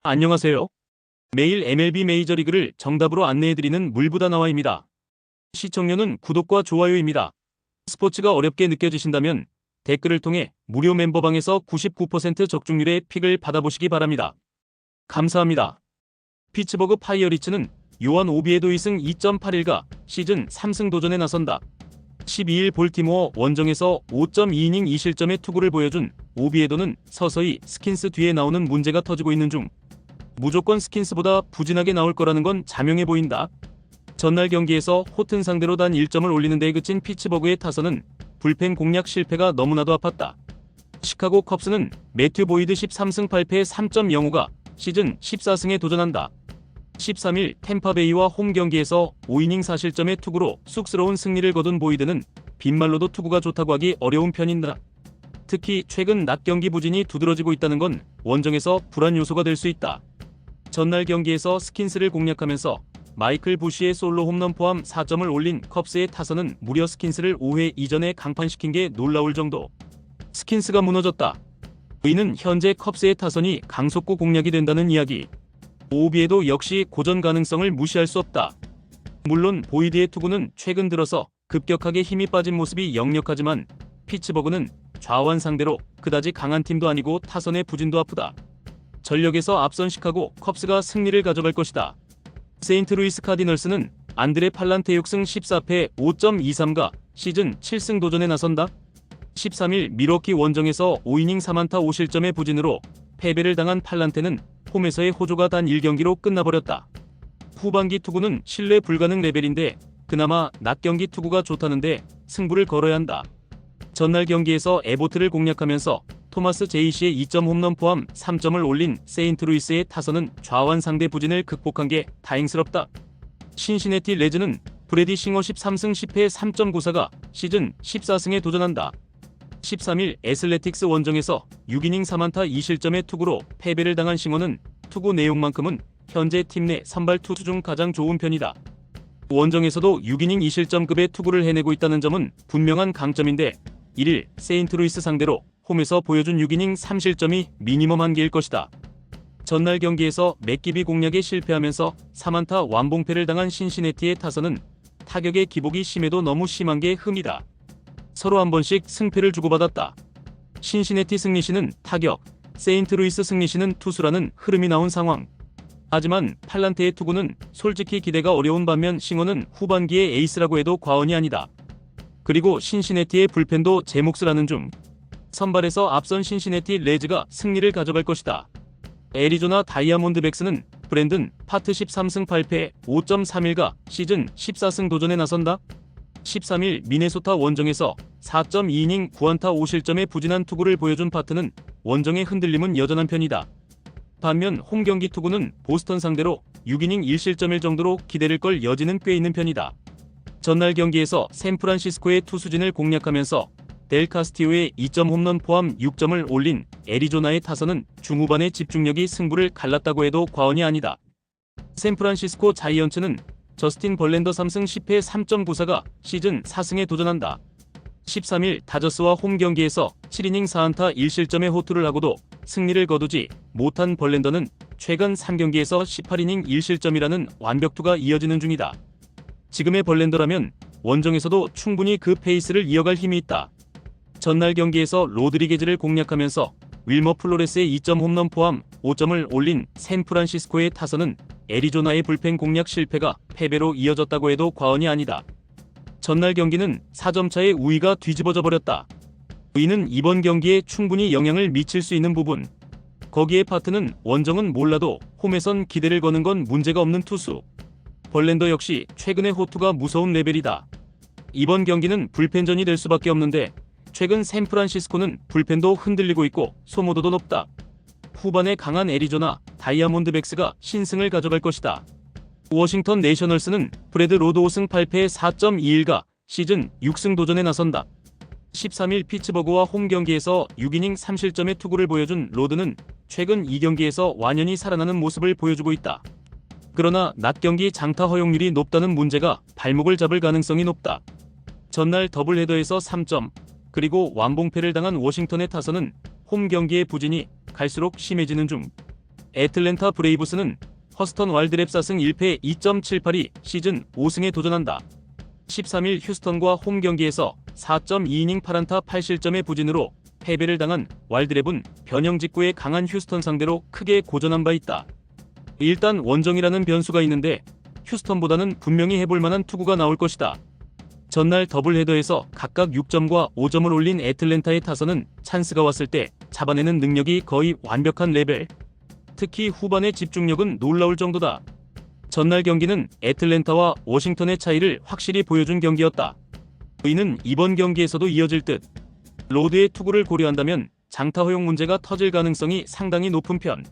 안녕하세요. 매일 MLB 메이저리그를 정답으로 안내해드리는 물보다나와입니다. 시청료는 구독과 좋아요입니다. 스포츠가 어렵게 느껴지신다면 댓글을 통해 무료 멤버방에서 99% 적중률의 픽을 받아보시기 바랍니다. 감사합니다. 피츠버그 파이어리츠는 요한 오비에도 2승 2.81가 시즌 3승 도전에 나선다. 12일 볼티모어 원정에서 5.2이닝 2실점의 투구를 보여준 오비에도는 서서히 스킨스 뒤에 나오는 문제가 터지고 있는 중 무조건 스킨스보다 부진하게 나올 거라는 건 자명해 보인다. 전날 경기에서 호튼 상대로 단 1점을 올리는 데에 그친 피츠버그의 타선은 불펜 공략 실패가 너무나도 아팠다. 시카고 컵스는 매튜 보이드 13승 8패 3.05가 시즌 14승에 도전한다. 13일 템파베이와 홈 경기에서 5이닝 4실점의 투구로 쑥스러운 승리를 거둔 보이드는 빈말로도 투구가 좋다고 하기 어려운 편인다. 특히 최근 낮 경기 부진이 두드러지고 있다는 건 원정에서 불안 요소가 될 수 있다. 전날 경기에서 스킨스를 공략하면서 마이클 부시의 솔로 홈런 포함 4점을 올린 컵스의 타선은 무려 스킨스를 5회 이전에 강판시킨 게 놀라울 정도. 스킨스가 무너졌다. 이는 현재 컵스의 타선이 강속구 공략이 된다는 이야기. 오비에도 역시 고전 가능성을 무시할 수 없다. 물론 보이드의 투구는 최근 들어서 급격하게 힘이 빠진 모습이 역력하지만 피츠버그는 좌완 상대로 그다지 강한 팀도 아니고 타선의 부진도 아프다. 전력에서 앞선 시카고 컵스가 승리를 가져갈 것이다. 세인트루이스 카디널스는 안드레 팔란테 6승 14패 5.23가 시즌 7승 도전에 나선다. 13일 밀워키 원정에서 5이닝 4안타 5실점의 부진으로 패배를 당한 팔란테는 홈에서의 호조가 단 1경기로 끝나버렸다. 후반기 투구는 신뢰 불가능 레벨인데 그나마 낮 경기 투구가 좋다는데 승부를 걸어야 한다. 전날 경기에서 에보트를 공략하면서 토마스 제이시의 2점 홈런 포함 3점을 올린 세인트루이스의 타선은 좌완 상대 부진을 극복한 게 다행스럽다. 신시내티 레즈는 브래디 싱어 13승 10패 3.94가 시즌 14승에 도전한다. 13일 애슬레틱스 원정에서 6이닝 3안타 2실점의 투구로 패배를 당한 싱어는 투구 내용만큼은 현재 팀 내 선발 투수 중 가장 좋은 편이다. 원정에서도 6이닝 2실점급의 투구를 해내고 있다는 점은 분명한 강점인데 1일 세인트루이스 상대로 홈에서 보여준 6이닝 3실점이 미니멈 한계일 것이다. 전날 경기에서 맥기비 공략에 실패하면서 3안타 완봉패를 당한 신시내티의 타선은 타격의 기복이 심해도 너무 심한 게 흠이다. 서로 한 번씩 승패를 주고받았다. 신시내티 승리시는 타격, 세인트루이스 승리시는 투수라는 흐름이 나온 상황. 하지만 팔란테의 투구는 솔직히 기대가 어려운 반면 싱어는 후반기의 에이스라고 해도 과언이 아니다. 그리고 신시내티의 불펜도 제 몫을 하는 중. 선발에서 앞선 신시내티 레즈가 승리를 가져갈 것이다. 애리조나 다이아몬드백스는 브랜든 파트 13승 8패 5.31가 시즌 14승 도전에 나선다. 13일 미네소타 원정에서 4.2이닝 9안타 5실점의 부진한 투구를 보여준 파트는 원정의 흔들림은 여전한 편이다. 반면 홈경기 투구는 보스턴 상대로 6이닝 1실점일 정도로 기대를 걸 여지는 꽤 있는 편이다. 전날 경기에서 샌프란시스코의 투수진을 공략하면서 델 카스티오의 2점 홈런 포함 6점을 올린 애리조나의 타선은 중후반의 집중력이 승부를 갈랐다고 해도 과언이 아니다. 샌프란시스코 자이언츠는 저스틴 벌랜더 3승 10패 3.94가 시즌 4승에 도전한다. 13일 다저스와 홈 경기에서 7이닝 4안타 1실점의 호투를 하고도 승리를 거두지 못한 벌랜더는 최근 3경기에서 18이닝 1실점이라는 완벽투가 이어지는 중이다. 지금의 벌랜더라면 원정에서도 충분히 그 페이스를 이어갈 힘이 있다. 전날 경기에서 로드리게즈를 공략하면서 윌머 플로레스의 2점 홈런 포함 5점을 올린 샌프란시스코의 타선은 애리조나의 불펜 공략 실패가 패배로 이어졌다고 해도 과언이 아니다. 전날 경기는 4점차의 우위가 뒤집어져 버렸다. 이는 이번 경기에 충분히 영향을 미칠 수 있는 부분. 거기에 파트는 원정은 몰라도 홈에선 기대를 거는 건 문제가 없는 투수. 벌랜더 역시 최근의 호투가 무서운 레벨이다. 이번 경기는 불펜전이 될 수밖에 없는데 최근 샌프란시스코는 불펜도 흔들리고 있고 소모도도 높다. 후반에 강한 애리조나 다이아몬드백스가 신승을 가져갈 것이다. 워싱턴 내셔널스는 브래드 로드 5승 8패 4.21가 시즌 6승 도전에 나선다. 13일 피츠버그와 홈 경기에서 6이닝 3실점의 투구를 보여준 로드는 최근 2경기에서 완연히 살아나는 모습을 보여주고 있다. 그러나 낮 경기 장타 허용률이 높다는 문제가 발목을 잡을 가능성이 높다. 전날 더블헤더에서 3점, 그리고 완봉패를 당한 워싱턴의 타선은 홈 경기의 부진이 갈수록 심해지는 중. 애틀랜타 브레이브스는 허스턴 와일드랩 4승 1패 2.78이 시즌 5승에 도전한다. 13일 휴스턴과 홈 경기에서 4.2이닝 8안타 8실점의 부진으로 패배를 당한 와일드랩은 변형 직구에 강한 휴스턴 상대로 크게 고전한 바 있다. 일단 원정이라는 변수가 있는데 휴스턴보다는 분명히 해볼 만한 투구가 나올 것이다. 전날 더블헤더에서 각각 6점과 5점을 올린 애틀랜타의 타선은 찬스가 왔을 때 잡아내는 능력이 거의 완벽한 레벨. 특히 후반의 집중력은 놀라울 정도다. 전날 경기는 애틀랜타와 워싱턴의 차이를 확실히 보여준 경기였다. 이는 이번 경기에서도 이어질 듯. 로드의 투구를 고려한다면 장타 허용 문제가 터질 가능성이 상당히 높은 편.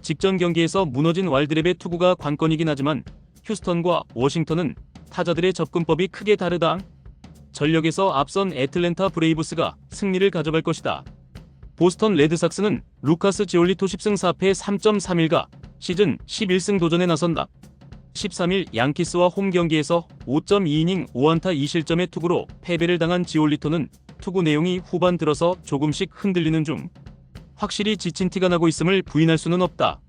직전 경기에서 무너진 와일드랩의 투구가 관건이긴 하지만 휴스턴과 워싱턴은 타자들의 접근법이 크게 다르다. 전력에서 앞선 애틀랜타 브레이브스가 승리를 가져갈 것이다. 보스턴 레드삭스는 루카스 지올리토 10승 4패 3.31가 시즌 11승 도전에 나선다. 13일 양키스와 홈 경기에서 5.2이닝 5안타 2실점의 투구로 패배를 당한 지올리토는 투구 내용이 후반 들어서 조금씩 흔들리는 중 확실히 지친 티가 나고 있음을 부인할 수는 없다.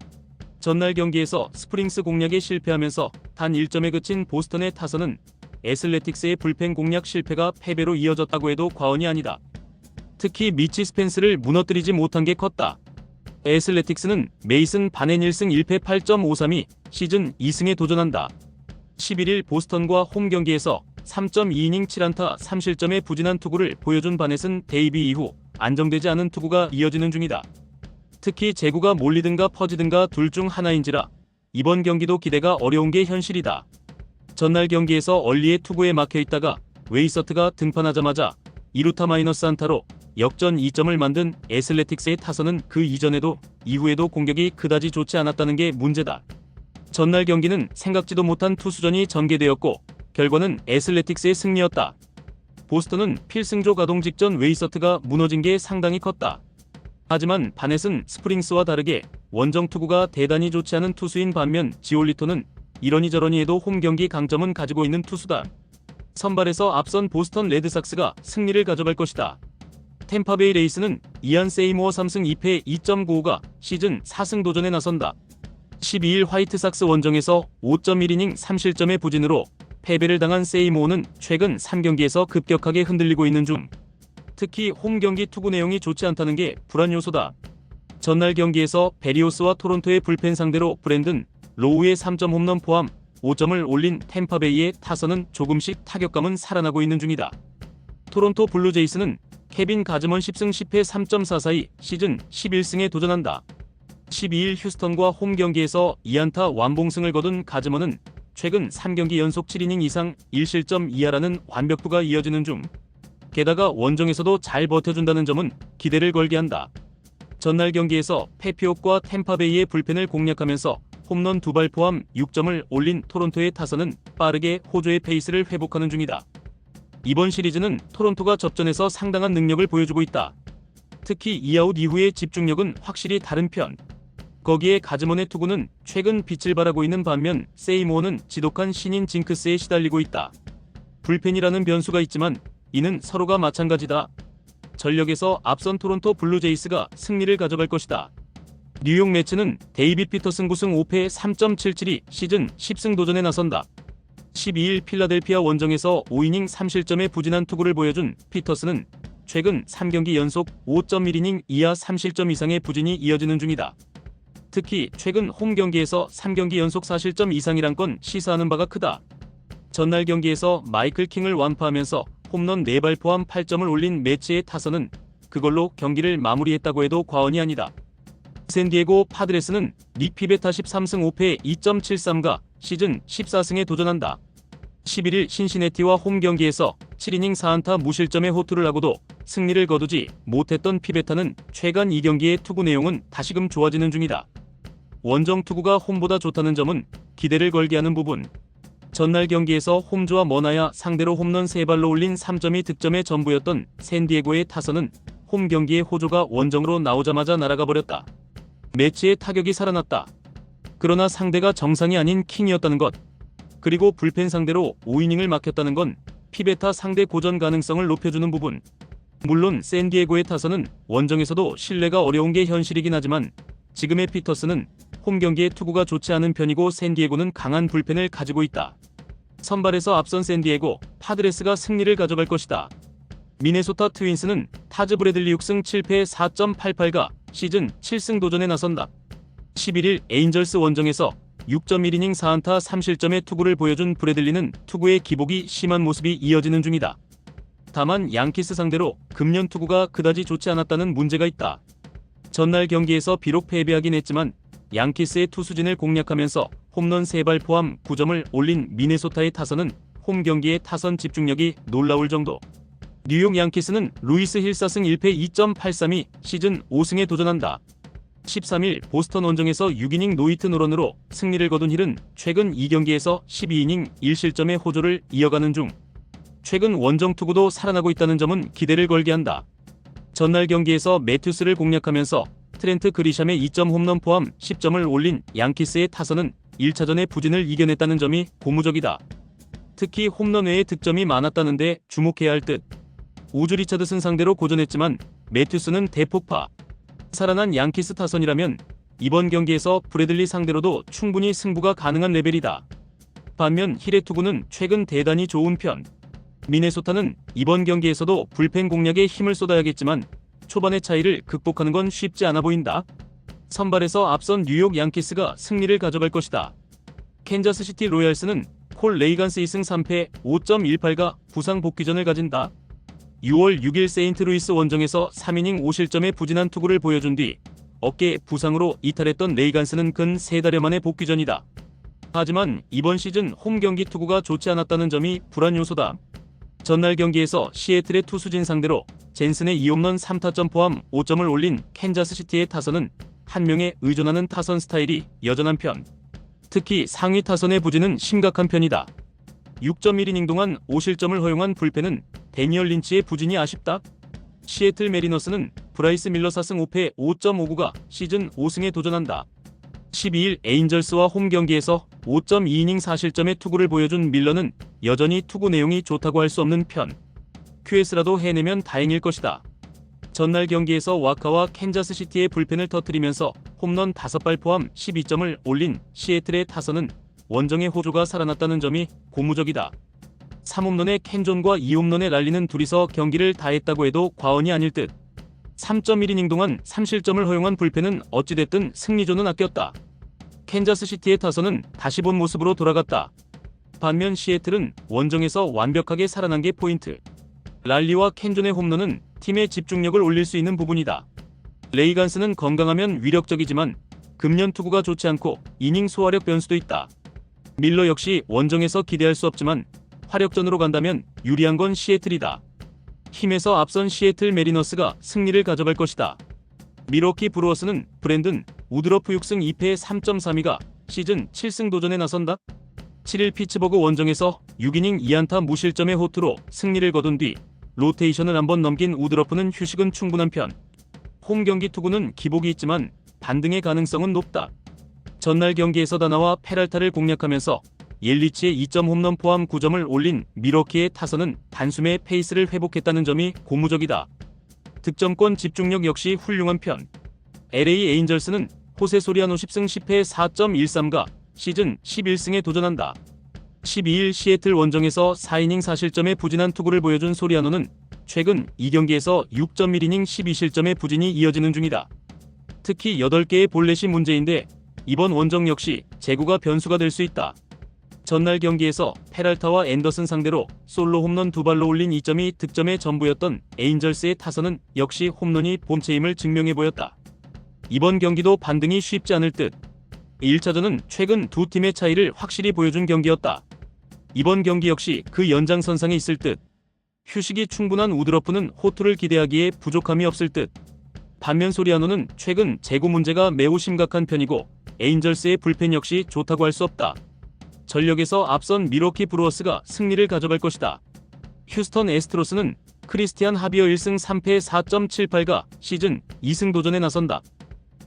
전날 경기에서 스프링스 공략에 실패하면서 단 1점에 그친 보스턴의 타선은 애슬레틱스의 불펜 공략 실패가 패배로 이어졌다고 해도 과언이 아니다. 특히 미치 스펜스를 무너뜨리지 못한 게 컸다. 애슬레틱스는 메이슨 바넨 1승 1패 8.53이 시즌 2승에 도전한다. 11일 보스턴과 홈 경기에서 3.2이닝 7안타 3실점의 부진한 투구를 보여준 바넷은 데이비 이후 안정되지 않은 투구가 이어지는 중이다. 특히 제구가 몰리든가 퍼지든가 둘 중 하나인지라 이번 경기도 기대가 어려운 게 현실이다. 전날 경기에서 얼리의 투구에 막혀있다가 웨이서트가 등판하자마자 2루타 마이너스 안타로 역전 2점을 만든 애슬레틱스의 타선은 그 이전에도 이후에도 공격이 그다지 좋지 않았다는 게 문제다. 전날 경기는 생각지도 못한 투수전이 전개되었고 결과는 애슬레틱스의 승리였다. 보스턴은 필승조 가동 직전 웨이서트가 무너진 게 상당히 컸다. 하지만 바넷은 스프링스와 다르게 원정 투구가 대단히 좋지 않은 투수인 반면 지올리토는 이러니 저러니 해도 홈 경기 강점은 가지고 있는 투수다. 선발에서 앞선 보스턴 레드삭스가 승리를 가져갈 것이다. 템파베이 레이스는 이안 세이모어 3승 2패 2.95가 시즌 4승 도전에 나선다. 12일 화이트삭스 원정에서 5.1이닝 3실점의 부진으로 패배를 당한 세이모어는 최근 3경기에서 급격하게 흔들리고 있는 중. 특히 홈 경기 투구 내용이 좋지 않다는 게 불안 요소다. 전날 경기에서 베리오스와 토론토의 불펜 상대로 브랜든 로우의 3점 홈런 포함 5점을 올린 템파베이의 타선은 조금씩 타격감은 살아나고 있는 중이다. 토론토 블루제이스는 케빈 가즈먼 10승 10패 3.44이 시즌 11승에 도전한다. 12일 휴스턴과 홈 경기에서 2안타 완봉승을 거둔 가즈먼은 최근 3경기 연속 7이닝 이상 1실점 이하라는 완벽투가 이어지는 중. 게다가 원정에서도 잘 버텨준다는 점은 기대를 걸게 한다. 전날 경기에서 페피옥과 템파베이의 불펜을 공략하면서 홈런 2발 포함 6점을 올린 토론토의 타선은 빠르게 호조의 페이스를 회복하는 중이다. 이번 시리즈는 토론토가 접전에서 상당한 능력을 보여주고 있다. 특히 2아웃 이후의 집중력은 확실히 다른 편. 거기에 가즈먼의 투구는 최근 빛을 발하고 있는 반면 세이모어는 지독한 신인 징크스에 시달리고 있다. 불펜이라는 변수가 있지만 이는 서로가 마찬가지다. 전력에서 앞선 토론토 블루제이스가 승리를 가져갈 것이다. 뉴욕 매츠는 데이빗 피터슨 9승 5패 3.77이 시즌 10승 도전에 나선다. 12일 필라델피아 원정에서 5이닝 3실점의 부진한 투구를 보여준 피터슨은 최근 3경기 연속 5.1이닝 이하 3실점 이상의 부진이 이어지는 중이다. 특히 최근 홈 경기에서 3경기 연속 4실점 이상이란 건 시사하는 바가 크다. 전날 경기에서 마이클 킹을 완파하면서 홈런 4발 포함 8점을 올린 매치의 타선은 그걸로 경기를 마무리했다고 해도 과언이 아니다. 샌디에고 파드레스는 닉 피베타 13승 5패 2.73가 시즌 14승에 도전한다. 11일 신시내티와 홈 경기에서 7이닝 4안타 무실점의 호투를 하고도 승리를 거두지 못했던 피베타는 최근 2경기의 투구 내용은 다시금 좋아지는 중이다. 원정 투구가 홈보다 좋다는 점은 기대를 걸게 하는 부분. 전날 경기에서 홈주와 머나야 상대로 홈런 3발로 올린 3점이 득점의 전부였던 샌디에고의 타선은 홈 경기의 호조가 원정으로 나오자마자 날아가 버렸다. 매치의 타격이 살아났다. 그러나 상대가 정상이 아닌 킹이었다는 것. 그리고 불펜 상대로 5이닝을 막혔다는 건 피베타 상대 고전 가능성을 높여주는 부분. 물론 샌디에고의 타선은 원정에서도 신뢰가 어려운 게 현실이긴 하지만 지금의 피터스는 홈 경기의 투구가 좋지 않은 편이고 샌디에고는 강한 불펜을 가지고 있다. 선발에서 앞선 샌디에고 파드레스가 승리를 가져갈 것이다. 미네소타 트윈스는 타즈 브래들리 6승 7패 4.88가 시즌 7승 도전에 나선다. 11일 에인절스 원정에서 6.1이닝 4안타 3실점의 투구를 보여준 브래들리는 투구의 기복이 심한 모습이 이어지는 중이다. 다만 양키스 상대로 금년 투구가 그다지 좋지 않았다는 문제가 있다. 전날 경기에서 비록 패배하긴 했지만 양키스의 투수진을 공략하면서 홈런 3발 포함 9점을 올린 미네소타의 타선은 홈 경기의 타선 집중력이 놀라울 정도. 뉴욕 양키스는 루이스 힐 4승 1패 2.83이 시즌 5승에 도전한다. 13일 보스턴 원정에서 6이닝 노히트 노런으로 승리를 거둔 힐은 최근 2경기에서 12이닝 1실점의 호조를 이어가는 중 최근 원정 투구도 살아나고 있다는 점은 기대를 걸게 한다. 전날 경기에서 매튜스를 공략하면서 트렌트 그리샴의 2점 홈런 포함 10점을 올린 양키스의 타선은 1차전의 부진을 이겨냈다는 점이 고무적이다. 특히 홈런 외에 득점이 많았다는데 주목해야 할 듯. 우즈 리차드슨 상대로 고전했지만 매튜스는 대폭파. 살아난 양키스 타선이라면 이번 경기에서 브래들리 상대로도 충분히 승부가 가능한 레벨이다. 반면 힐의 투구는 최근 대단히 좋은 편. 미네소타는 이번 경기에서도 불펜 공략에 힘을 쏟아야겠지만 초반의 차이를 극복하는 건 쉽지 않아 보인다. 선발에서 앞선 뉴욕 양키스가 승리를 가져갈 것이다. 캔자스시티 로얄스는 콜 레이간스 2승 3패 5.18가 부상 복귀전을 가진다. 6월 6일 세인트루이스 원정에서 3이닝 5실점의 부진한 투구를 보여준 뒤 어깨 부상으로 이탈했던 레이간스는 근 3달여 만의 복귀전이다. 하지만 이번 시즌 홈 경기 투구가 좋지 않았다는 점이 불안 요소다. 전날 경기에서 시애틀의 투수진 상대로 젠슨의 2홈런 3타점 포함 5점을 올린 캔자스시티의 타선은 한 명에 의존하는 타선 스타일이 여전한 편. 특히 상위 타선의 부진은 심각한 편이다. 6.1이닝 동안 5실점을 허용한 불펜은 데니얼 린치의 부진이 아쉽다. 시애틀 메리너스는 브라이스 밀러 4승 5패 5.59가 시즌 5승에 도전한다. 12일 에인절스와 홈 경기에서 5.2이닝 4실점의 투구를 보여준 밀러는 여전히 투구 내용이 좋다고 할 수 없는 편. QS라도 해내면 다행일 것이다. 전날 경기에서 와카와 캔자스시티의 불펜을 터뜨리면서 홈런 5발 포함 12점을 올린 시애틀의 타선은 원정의 호조가 살아났다는 점이 고무적이다. 3홈런의 켄존과 2홈런의 랄리는 둘이서 경기를 다했다고 해도 과언이 아닐 듯. 3.1이닝 동안 3실점을 허용한 불펜은 어찌됐든 승리조는 아꼈다. 캔자스시티의 타선은 다시 본 모습으로 돌아갔다. 반면 시애틀은 원정에서 완벽하게 살아난 게 포인트. 랄리와 켄존의 홈런은 팀의 집중력을 올릴 수 있는 부분이다. 레이간스는 건강하면 위력적이지만 금년 투구가 좋지 않고 이닝 소화력 변수도 있다. 밀러 역시 원정에서 기대할 수 없지만 화력전으로 간다면 유리한 건 시애틀이다. 힘에서 앞선 시애틀 메리너스가 승리를 가져갈 것이다. 미러키 브루어스는 브랜든 우드러프 6승 2패 3.32가 시즌 7승 도전에 나선다. 7일 피츠버그 원정에서 6이닝 2안타 무실점의 호투로 승리를 거둔 뒤 로테이션을 한번 넘긴 우드러프는 휴식은 충분한 편. 홈 경기 투구는 기복이 있지만 반등의 가능성은 높다. 전날 경기에서 다나와 페랄타를 공략하면서 옐리치의 2점 홈런 포함 9점을 올린 미러키의 타선은 단숨에 페이스를 회복했다는 점이 고무적이다. 득점권 집중력 역시 훌륭한 편. LA 에인절스는 호세 소리아노 10승 10패 4.13가 시즌 11승에 도전한다. 12일 시애틀 원정에서 4이닝 4실점의 부진한 투구를 보여준 소리아노는 최근 2경기에서 6.1이닝 12실점의 부진이 이어지는 중이다. 특히 8개의 볼넷이 문제인데 이번 원정 역시 제구가 변수가 될 수 있다. 전날 경기에서 페랄타와 앤더슨 상대로 솔로 홈런 2발로 올린 2점이 득점의 전부였던 에인절스의 타선은 역시 홈런이 본체임을 증명해 보였다. 이번 경기도 반등이 쉽지 않을 듯. 1차전은 최근 두 팀의 차이를 확실히 보여준 경기였다. 이번 경기 역시 그 연장선상에 있을 듯. 휴식이 충분한 우드러프는 호투를 기대하기에 부족함이 없을 듯. 반면 소리아노는 최근 제구 문제가 매우 심각한 편이고 에인절스의 불펜 역시 좋다고 할 수 없다. 전력에서 앞선 미러키 브루어스가 승리를 가져갈 것이다. 휴스턴 애스트로스는 크리스티안 하비어 1승 3패 4.78가 시즌 2승 도전에 나선다.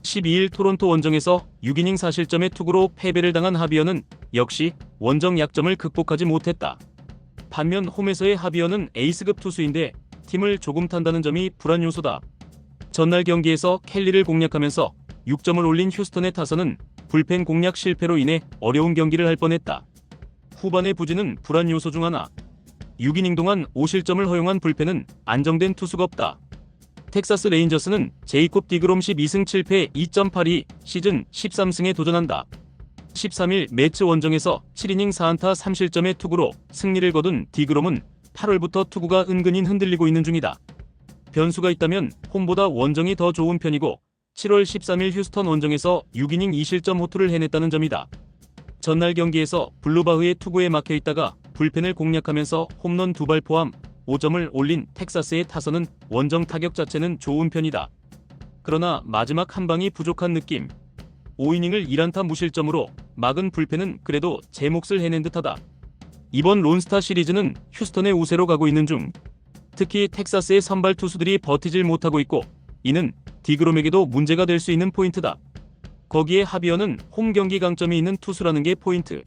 12일 토론토 원정에서 6이닝 4실점의 투구로 패배를 당한 하비어는 역시 원정 약점을 극복하지 못했다. 반면 홈에서의 하비어는 에이스급 투수인데 팀을 조금 탄다는 점이 불안 요소다. 전날 경기에서 켈리를 공략하면서 6점을 올린 휴스턴의 타선은 불펜 공략 실패로 인해 어려운 경기를 할 뻔했다. 후반의 부진은 불안 요소 중 하나. 6이닝 동안 5실점을 허용한 불펜은 안정된 투수가 없다. 텍사스 레인저스는 제이콥 디그롬 12승 7패 2.82 시즌 13승에 도전한다. 13일 매츠 원정에서 7이닝 4안타 3실점의 투구로 승리를 거둔 디그롬은 8월부터 투구가 은근히 흔들리고 있는 중이다. 변수가 있다면 홈보다 원정이 더 좋은 편이고 7월 13일 휴스턴 원정에서 6이닝 2실점 호투를 해냈다는 점이다. 전날 경기에서 블루바흐의 투구에 막혀있다가 불펜을 공략하면서 홈런 2발 포함 5점을 올린 텍사스의 타선은 원정 타격 자체는 좋은 편이다. 그러나 마지막 한 방이 부족한 느낌. 5이닝을 1안타 무실점으로 막은 불펜은 그래도 제 몫을 해낸 듯하다. 이번 론스타 시리즈는 휴스턴의 우세로 가고 있는 중. 특히 텍사스의 선발 투수들이 버티질 못하고 있고 이는 디그롬에게도 문제가 될 수 있는 포인트다. 거기에 하비어는 홈 경기 강점이 있는 투수라는 게 포인트.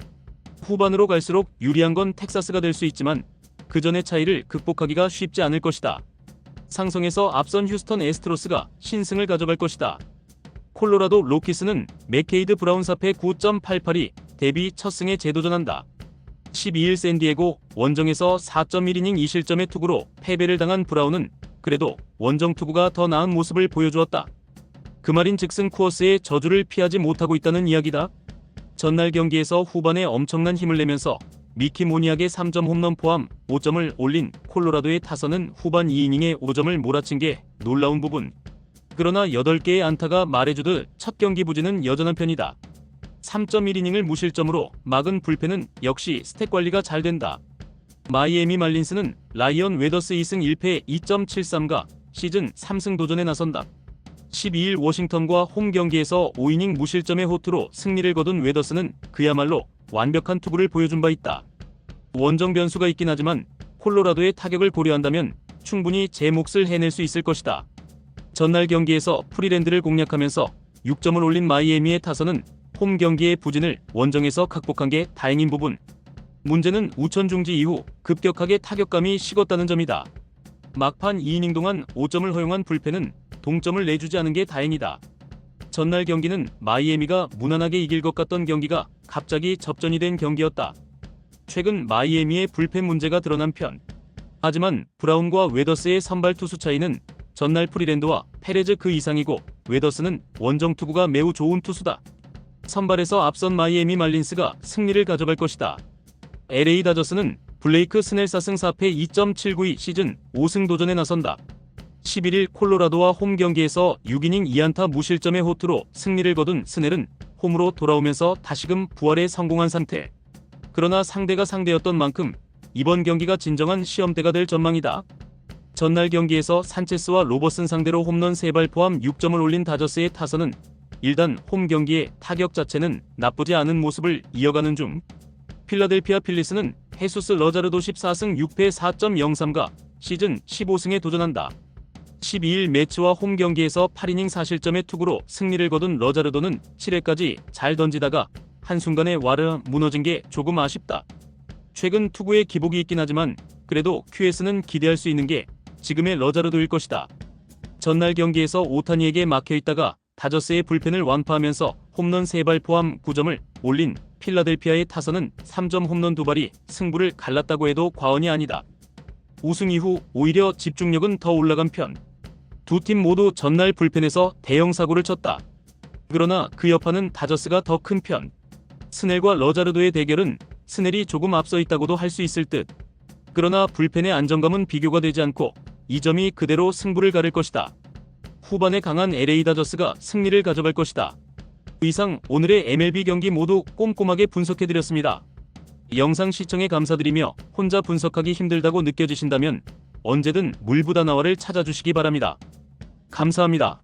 후반으로 갈수록 유리한 건 텍사스가 될 수 있지만 그 전의 차이를 극복하기가 쉽지 않을 것이다. 상성에서 앞선 휴스턴 애스트로스가 신승을 가져갈 것이다. 콜로라도 로키스는 맥케이드 브라운 사패 9.88이 데뷔 첫 승에 재도전한다. 12일 샌디에고 원정에서 4.1이닝 2실점의 투구로 패배를 당한 브라운은 그래도 원정 투구가 더 나은 모습을 보여주었다. 그 말인 즉슨 쿠어스의 저주를 피하지 못하고 있다는 이야기다. 전날 경기에서 후반에 엄청난 힘을 내면서 미키 모니악의 3점 홈런 포함 5점을 올린 콜로라도의 타선은 후반 2이닝에 5점을 몰아친 게 놀라운 부분. 그러나 8개의 안타가 말해주듯 첫 경기 부진은 여전한 편이다. 3.1이닝을 무실점으로 막은 불펜은 역시 스탯 관리가 잘 된다. 마이애미 말린스는 라이언 웨더스 2승 1패 2.73가 시즌 3승 도전에 나선다. 12일 워싱턴과 홈 경기에서 5이닝 무실점의 호투로 승리를 거둔 웨더스는 그야말로 완벽한 투구를 보여준 바 있다. 원정 변수가 있긴 하지만 콜로라도의 타격을 고려한다면 충분히 제 몫을 해낼 수 있을 것이다. 전날 경기에서 프리랜드를 공략하면서 6점을 올린 마이애미의 타선은 홈 경기의 부진을 원정에서 극복한 게 다행인 부분. 문제는 우천 중지 이후 급격하게 타격감이 식었다는 점이다. 막판 2이닝 동안 5점을 허용한 불펜은 동점을 내주지 않은 게 다행이다. 전날 경기는 마이애미가 무난하게 이길 것 같던 경기가 갑자기 접전이 된 경기였다. 최근 마이애미의 불펜 문제가 드러난 편. 하지만 브라운과 웨더스의 선발 투수 차이는 전날 프리랜드와 페레즈 그 이상이고 웨더스는 원정 투구가 매우 좋은 투수다. 선발에서 앞선 마이애미 말린스가 승리를 가져갈 것이다. LA 다저스는 블레이크 스넬 4승 4패 2.792 시즌 5승 도전에 나선다. 11일 콜로라도와 홈 경기에서 6이닝 2안타 무실점의 호투로 승리를 거둔 스넬은 홈으로 돌아오면서 다시금 부활에 성공한 상태. 그러나 상대가 상대였던 만큼 이번 경기가 진정한 시험대가 될 전망이다. 전날 경기에서 산체스와 로버슨 상대로 홈런 3발 포함 6점을 올린 다저스의 타선은 일단 홈 경기의 타격 자체는 나쁘지 않은 모습을 이어가는 중. 필라델피아 필리스는 헤수스 러자르도 14승 6패 4.03가 시즌 15승에 도전한다. 12일 매치와 홈 경기에서 8이닝 4실점의 투구로 승리를 거둔 러자르도는 7회까지 잘 던지다가 한순간에 와르 무너진 게 조금 아쉽다. 최근 투구에 기복이 있긴 하지만 그래도 QS는 기대할 수 있는 게 지금의 러자르도일 것이다. 전날 경기에서 오타니에게 막혀있다가 다저스의 불펜을 완파하면서 홈런 3발 포함 9점을 올린 필라델피아의 타선은 3점 홈런 2발이 승부를 갈랐다고 해도 과언이 아니다. 우승 이후 오히려 집중력은 더 올라간 편. 두 팀 모두 전날 불펜에서 대형 사고를 쳤다. 그러나 그 여파는 다저스가 더 큰 편. 스넬과 러자르도의 대결은 스넬이 조금 앞서 있다고도 할 수 있을 듯. 그러나 불펜의 안정감은 비교가 되지 않고 이 점이 그대로 승부를 가를 것이다. 후반에 강한 LA 다저스가 승리를 가져갈 것이다. 이상 오늘의 MLB 경기 모두 꼼꼼하게 분석해드렸습니다. 영상 시청에 감사드리며 혼자 분석하기 힘들다고 느껴지신다면 언제든 물보다 나와를 찾아주시기 바랍니다. 감사합니다.